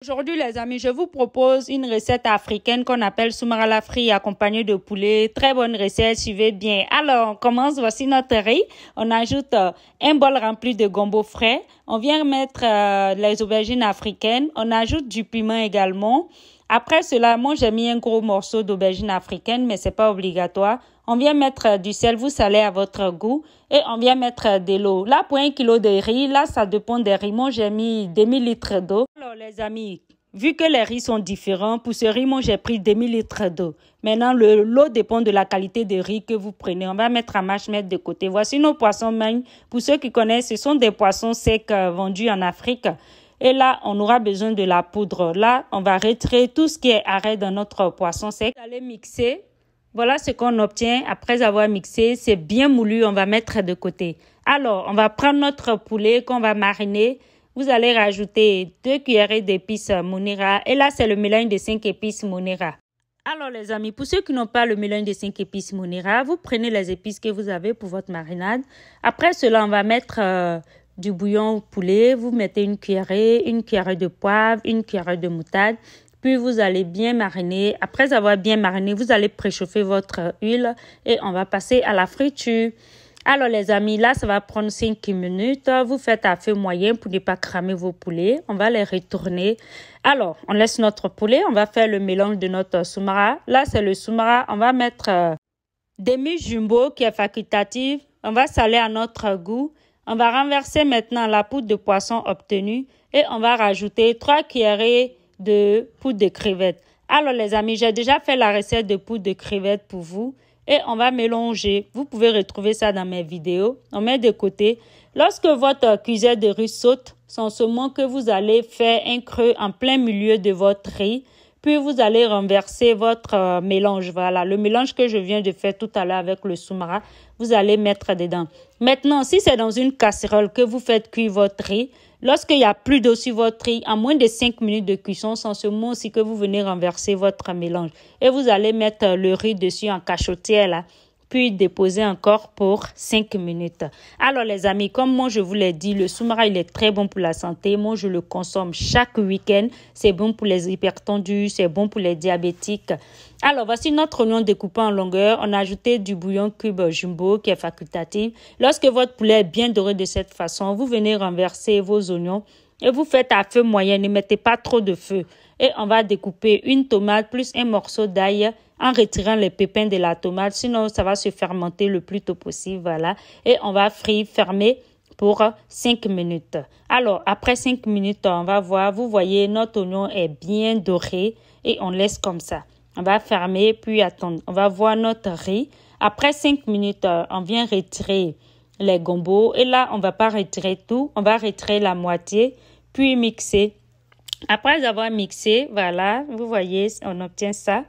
Aujourd'hui, les amis, je vous propose une recette africaine qu'on appelle soumara la frit accompagnée de poulet. Très bonne recette, suivez bien. Alors, on commence. Voici notre riz. On ajoute un bol rempli de gombo frais. On vient mettre les aubergines africaines. On ajoute du piment également. Après cela, moi, j'ai mis un gros morceau d'aubergine africaine, mais c'est pas obligatoire. On vient mettre du sel, vous salez à votre goût. Et on vient mettre de l'eau. Là, pour 1 kilo de riz, là, ça dépend des riz. Moi, j'ai mis demi-litre d'eau. Alors, les amis, vu que les riz sont différents, pour ce riz, moi, j'ai pris demi-litre d'eau. Maintenant, l'eau dépend de la qualité de riz que vous prenez. On va mettre à mâche, mettre de côté. Voici nos poissons magnes. Pour ceux qui connaissent, ce sont des poissons secs vendus en Afrique. Et là, on aura besoin de la poudre. Là, on va retirer tout ce qui est arrêt dans notre poisson sec. Vous allez mixer. Voilà ce qu'on obtient après avoir mixé. C'est bien moulu, on va mettre de côté. Alors, on va prendre notre poulet qu'on va mariner. Vous allez rajouter 2 cuillerées d'épices Mounira. Et là, c'est le mélange de 5 épices Mounira. Alors, les amis, pour ceux qui n'ont pas le mélange de 5 épices Mounira, vous prenez les épices que vous avez pour votre marinade. Après cela, on va mettre du bouillon au poulet. Vous mettez une cuillerée de poivre, une cuillerée de moutarde. Puis, vous allez bien mariner. Après avoir bien mariné, vous allez préchauffer votre huile et on va passer à la friture. Alors, les amis, là, ça va prendre 5 minutes. Vous faites à feu moyen pour ne pas cramer vos poulets. On va les retourner. Alors, on laisse notre poulet. On va faire le mélange de notre soumara. Là, c'est le soumara. On va mettre demi-jumbo qui est facultatif. On va saler à notre goût. On va renverser maintenant la poudre de poisson obtenue et on va rajouter 3 cuillerées de poudre de crevettes. Alors les amis, j'ai déjà fait la recette de poudre de crevettes pour vous et on va mélanger. Vous pouvez retrouver ça dans mes vidéos. On met de côté. Lorsque votre cuisette de riz saute, c'est en ce moment que vous allez faire un creux en plein milieu de votre riz. Puis vous allez renverser votre mélange. Voilà, le mélange que je viens de faire tout à l'heure avec le soumara, vous allez mettre dedans. Maintenant, si c'est dans une casserole que vous faites cuire votre riz, lorsqu'il n'y a plus d'eau sur votre riz, en moins de 5 minutes de cuisson, c'est en ce moment aussi que vous venez renverser votre mélange. Et vous allez mettre le riz dessus en cachotière là. Puis déposer encore pour 5 minutes. Alors les amis, comme moi je vous l'ai dit, le soumara il est très bon pour la santé. Moi je le consomme chaque week-end. C'est bon pour les hypertendus, c'est bon pour les diabétiques. Alors voici notre oignon découpé en longueur. On a ajouté du bouillon cube jumbo qui est facultatif. Lorsque votre poulet est bien doré de cette façon, vous venez renverser vos oignons et vous faites à feu moyen. Ne mettez pas trop de feu. Et on va découper une tomate plus un morceau d'ail en retirant les pépins de la tomate. Sinon, ça va se fermenter le plus tôt possible. Voilà. Et on va fermer pour 5 minutes. Alors, après 5 minutes, on va voir. Vous voyez, notre oignon est bien doré et on laisse comme ça. On va fermer puis attendre. On va voir notre riz. Après 5 minutes, on vient retirer les gombos. Et là, on ne va pas retirer tout. On va retirer la moitié puis mixer. Après avoir mixé, voilà, vous voyez, on obtient ça.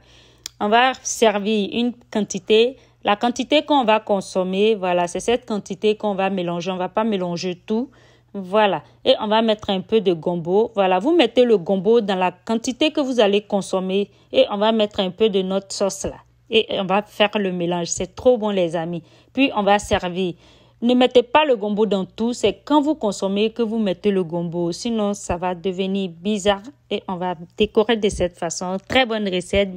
On va servir une quantité. La quantité qu'on va consommer, voilà, c'est cette quantité qu'on va mélanger. On ne va pas mélanger tout. Voilà. Et on va mettre un peu de gombo. Voilà, vous mettez le gombo dans la quantité que vous allez consommer. Et on va mettre un peu de notre sauce là. Et on va faire le mélange. C'est trop bon, les amis. Puis, on va servir. Ne mettez pas le gombo dans tout. C'est quand vous consommez que vous mettez le gombo. Sinon, ça va devenir bizarre. Et on va décorer de cette façon. Très bonne recette.